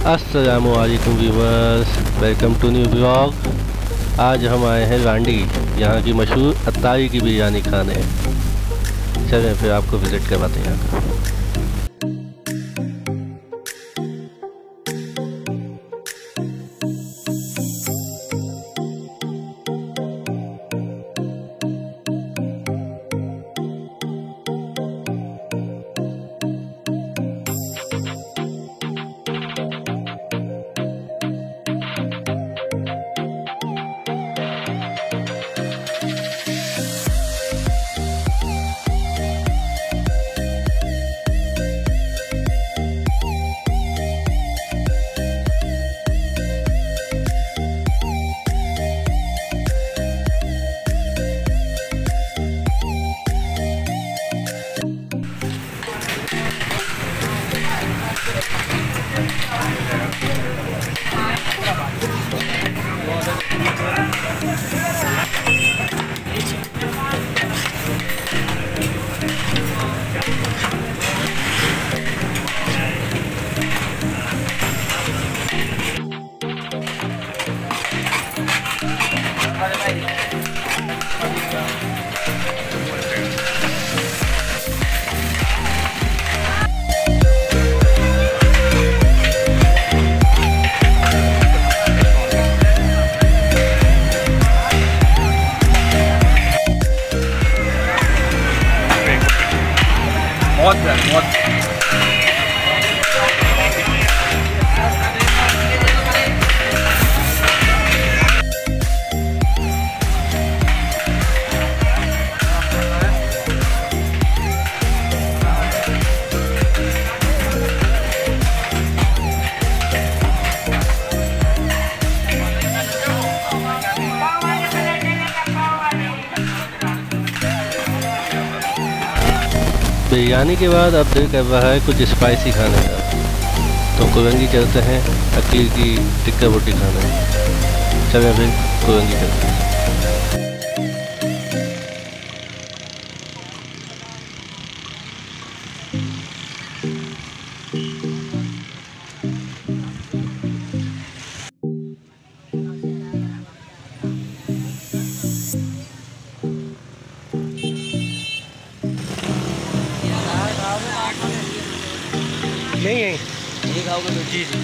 अस्सलामुअलैकुम viewers, welcome to new blog. आज हम आए हैं रांडी, यहाँ की मशहूर अत्तारी की बिरयानी खाने। चलें फिर आपको विज़िट करवाते हैं यहाँ का। बहुत बिरयानी के बाद अब दिल कर रहा है कुछ स्पाइसी खाने का, तो कुरंगी चलते हैं अकील की टिक्का रोटी खाने। चलें फिर कुरंगी चलते हैं। नहीं है ये खाओगे तो जी जी।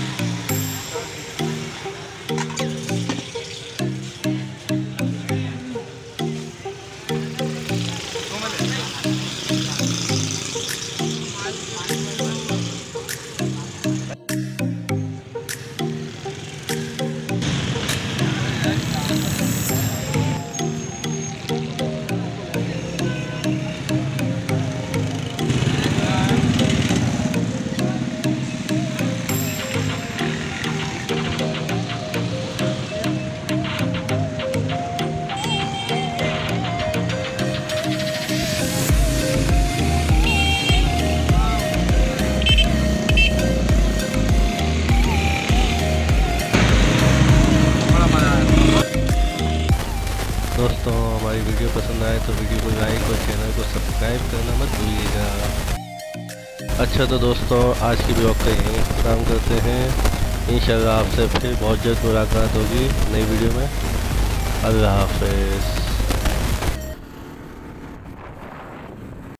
दोस्तों, हमारी वीडियो पसंद आए तो वीडियो को लाइक और चैनल को सब्सक्राइब करना मत भूलिएगा। अच्छा तो दोस्तों, आज की ब्लॉग का यहीं काम करते हैं। इंशाल्लाह आपसे फिर बहुत जल्द मुलाकात होगी नई वीडियो में। अल्लाह हाफ़िज़।